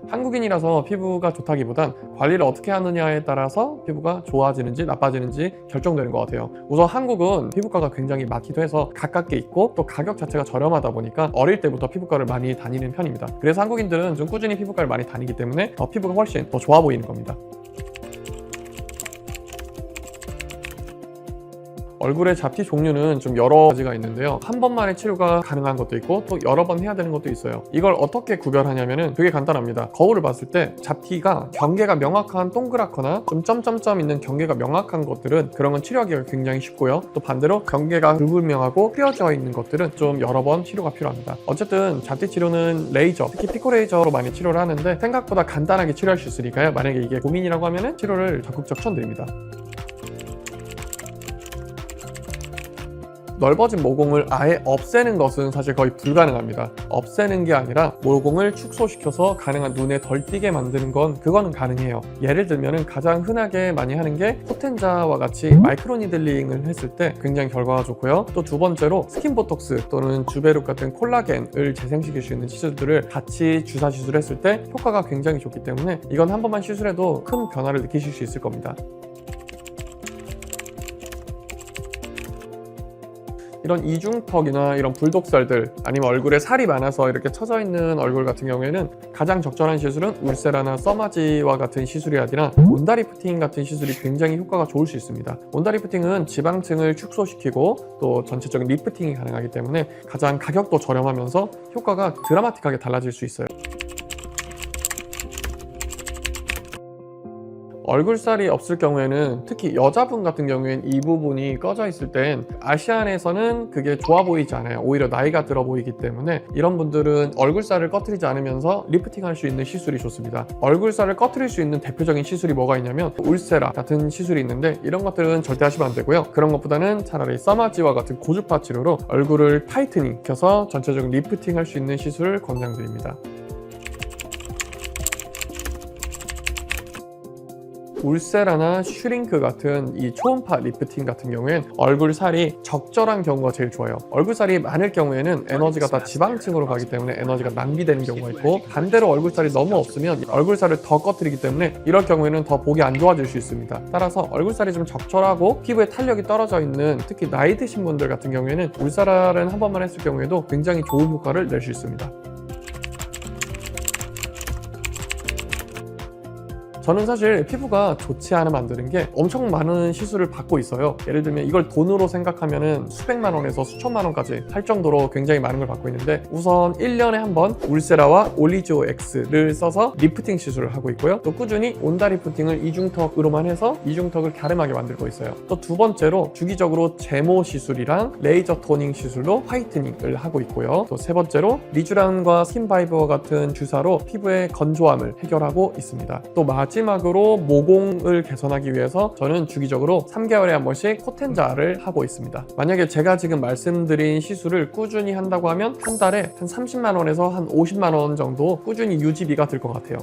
한국인이라서 피부가 좋다기보단 관리를 어떻게 하느냐에 따라서 피부가 좋아지는지 나빠지는지 결정되는 것 같아요. 우선 한국은 피부과가 굉장히 많기도 해서 가깝게 있고 또 가격 자체가 저렴하다 보니까 어릴 때부터 피부과를 많이 다니는 편입니다. 그래서 한국인들은 좀 꾸준히 피부과를 많이 다니기 때문에 피부가 훨씬 더 좋아 보이는 겁니다. 얼굴의 잡티 종류는 좀 여러 가지가 있는데요. 한 번만에 치료가 가능한 것도 있고 또 여러 번 해야 되는 것도 있어요. 이걸 어떻게 구별하냐면은 되게 간단합니다. 거울을 봤을 때 잡티가 경계가 명확한 동그랗거나 좀 점점점 있는 경계가 명확한 것들은 그런 건 치료하기가 굉장히 쉽고요. 또 반대로 경계가 불분명하고 휘어져 있는 것들은 좀 여러 번 치료가 필요합니다. 어쨌든 잡티 치료는 레이저, 특히 피코 레이저로 많이 치료를 하는데 생각보다 간단하게 치료할 수 있으니까요. 만약에 이게 고민이라고 하면은 치료를 적극적 추천드립니다. 넓어진 모공을 아예 없애는 것은 사실 거의 불가능합니다. 없애는 게 아니라 모공을 축소시켜서 가능한 눈에 덜 띄게 만드는 그거는 가능해요. 예를 들면 가장 흔하게 많이 하는 게 포텐자와 같이 마이크로 니들링을 했을 때 굉장히 결과가 좋고요. 또 두 번째로 스킨 보톡스 또는 주베룩 같은 콜라겐을 재생시킬 수 있는 시술들을 같이 주사 시술했을 때 효과가 굉장히 좋기 때문에 이건 한 번만 시술해도 큰 변화를 느끼실 수 있을 겁니다. 이런 이중턱이나 이런 불독살들 아니면 얼굴에 살이 많아서 이렇게 처져 있는 얼굴 같은 경우에는 가장 적절한 시술은 울세라나 써마지와 같은 시술이 아니라 온다리프팅 같은 시술이 굉장히 효과가 좋을 수 있습니다. 온다리프팅은 지방층을 축소시키고 또 전체적인 리프팅이 가능하기 때문에 가장 가격도 저렴하면서 효과가 드라마틱하게 달라질 수 있어요. 얼굴살이 없을 경우에는 특히 여자분 같은 경우에는 이 부분이 꺼져 있을 땐 아시안에서는 그게 좋아 보이지 않아요. 오히려 나이가 들어 보이기 때문에 이런 분들은 얼굴살을 꺼트리지 않으면서 리프팅 할 수 있는 시술이 좋습니다. 얼굴살을 꺼트릴 수 있는 대표적인 시술이 뭐가 있냐면 울세라 같은 시술이 있는데 이런 것들은 절대 하시면 안 되고요. 그런 것보다는 차라리 써마지와 같은 고주파 치료로 얼굴을 타이트닝 시켜서 전체적인 리프팅 할 수 있는 시술을 권장드립니다. 울세라나 슈링크 같은 이 초음파 리프팅 같은 경우엔 얼굴살이 적절한 경우가 제일 좋아요. 얼굴살이 많을 경우에는 에너지가 다 지방층으로 가기 때문에 에너지가 낭비되는 경우가 있고 반대로 얼굴살이 너무 없으면 얼굴살을 더 꺼뜨리기 때문에 이럴 경우에는 더 보기 안 좋아질 수 있습니다. 따라서 얼굴살이 좀 적절하고 피부에 탄력이 떨어져 있는 특히 나이 드신 분들 같은 경우에는 울살은 한 번만 했을 경우에도 굉장히 좋은 효과를 낼 수 있습니다. 저는 사실 피부가 좋지 않으면 안 되는 게 엄청 많은 시술을 받고 있어요. 예를 들면 이걸 돈으로 생각하면 수백만 원에서 수천만 원까지 할 정도로 굉장히 많은 걸 받고 있는데 우선 1년에 한 번 울세라와 올리지오 X를 써서 리프팅 시술을 하고 있고요. 또 꾸준히 온다 리프팅을 이중턱으로만 해서 이중턱을 갸름하게 만들고 있어요. 또 두 번째로 주기적으로 제모 시술이랑 레이저 토닝 시술로 화이트닝을 하고 있고요. 또 세 번째로 리쥬란과 스킨바이버와 같은 주사로 피부의 건조함을 해결하고 있습니다. 또 마지막으로 모공을 개선하기 위해서 저는 주기적으로 3개월에 한 번씩 포텐자를 하고 있습니다. 만약에 제가 지금 말씀드린 시술을 꾸준히 한다고 하면 한 달에 한 30만 원에서 한 50만 원 정도 꾸준히 유지비가 들 것 같아요.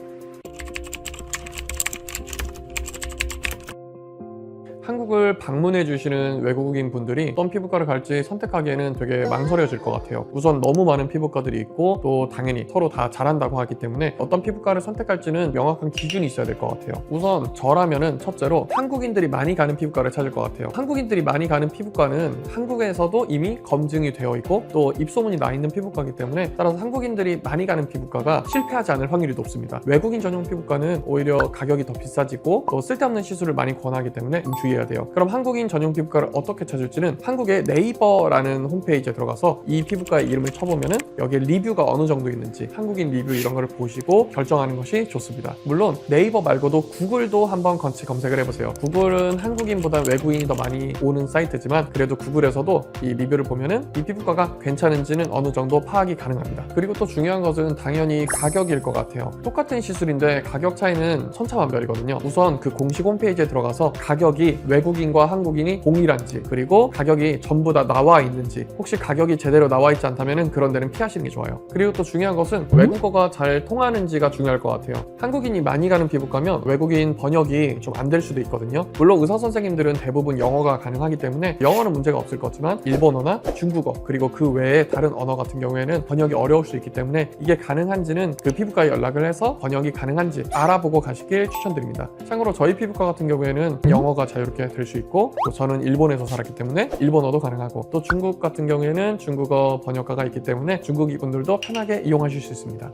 한국을 방문해 주시는 외국인 분들이 어떤 피부과를 갈지 선택하기에는 되게 망설여질 것 같아요. 우선 너무 많은 피부과들이 있고 또 당연히 서로 다 잘한다고 하기 때문에 어떤 피부과를 선택할지는 명확한 기준이 있어야 될 것 같아요. 우선 저라면은 첫째로 한국인들이 많이 가는 피부과를 찾을 것 같아요. 한국인들이 많이 가는 피부과는 한국에서도 이미 검증이 되어 있고 또 입소문이 나 있는 피부과이기 때문에 따라서 한국인들이 많이 가는 피부과가 실패하지 않을 확률이 높습니다. 외국인 전용 피부과는 오히려 가격이 더 비싸지고 또 쓸데없는 시술을 많이 권하기 때문에 좀 주의해야 돼요. 그럼 한국인 전용 피부과를 어떻게 찾을지는 한국의 네이버라는 홈페이지에 들어가서 이 피부과의 이름을 쳐보면은 여기에 리뷰가 어느 정도 있는지 한국인 리뷰 이런 거를 보시고 결정하는 것이 좋습니다. 물론 네이버 말고도 구글도 한번 같이 검색을 해보세요. 구글은 한국인보다 외국인이 더 많이 오는 사이트지만 그래도 구글에서도 이 리뷰를 보면은 이 피부과가 괜찮은지는 어느 정도 파악이 가능합니다. 그리고 또 중요한 것은 당연히 가격일 것 같아요. 똑같은 시술인데 가격 차이는 천차만별이거든요. 우선 그 공식 홈페이지에 들어가서 가격이 외국인 외국인과 한국인이 동일한지, 그리고 가격이 전부 다 나와 있는지, 혹시 가격이 제대로 나와 있지 않다면 그런 데는 피하시는 게 좋아요. 그리고 또 중요한 것은 외국어가 잘 통하는지가 중요할 것 같아요. 한국인이 많이 가는 피부과면 외국인 번역이 좀 안 될 수도 있거든요. 물론 의사 선생님들은 대부분 영어가 가능하기 때문에 영어는 문제가 없을 거지만 일본어나 중국어, 그리고 그 외에 다른 언어 같은 경우에는 번역이 어려울 수 있기 때문에 이게 가능한지는 그 피부과에 연락을 해서 번역이 가능한지 알아보고 가시길 추천드립니다. 참고로 저희 피부과 같은 경우에는 영어가 자유롭게 될 수 있고, 또 저는 일본에서 살았기 때문에 일본어도 가능하고, 또 중국 같은 경우에는 중국어 번역가가 있기 때문에 중국인 분들도 편하게 이용하실 수 있습니다.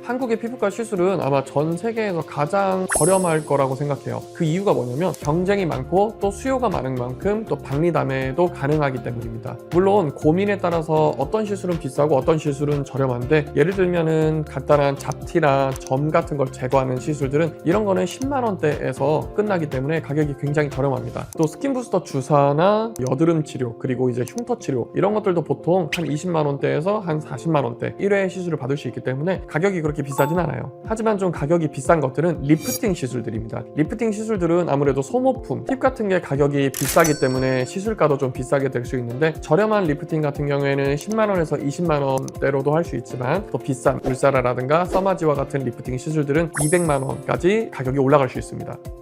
한국의 피부과 시술은 아마 전 세계에서 가장 저렴할 거라고 생각해요. 그 이유가 뭐냐면 경쟁이 많고 또 수요가 많은 만큼 또 박리담회도 가능하기 때문입니다. 물론 고민에 따라서 어떤 시술은 비싸고 어떤 시술은 저렴한데, 예를 들면은 간단한 잡티나 점 같은 걸 제거하는 시술들은 이런 거는 10만 원대에서 끝나기 때문에 가격이 굉장히 저렴합니다. 또 스킨 부스터 주사나 여드름 치료, 그리고 이제 흉터 치료, 이런 것들도 보통 한 20만 원대에서 한 40만 원대 1회 시술을 받을 수 있기 때문에 가격이 그렇게 비싸진 않아요. 하지만 좀 가격이 비싼 것들은 리프팅 시술들입니다. 리프팅 시술들은 아무래도 소모품, 팁 같은 게 가격이 비싸기 때문에 시술가도 좀 비싸게 될 수 있는데, 저렴한 리프팅 같은 경우에는 10만 원에서 20만 원대로도 할 수 있지만, 또 비싼 울사라라든가 써마지와 같은 리프팅 시술들은 200만 원까지 가격이 올라갈 수 있습니다.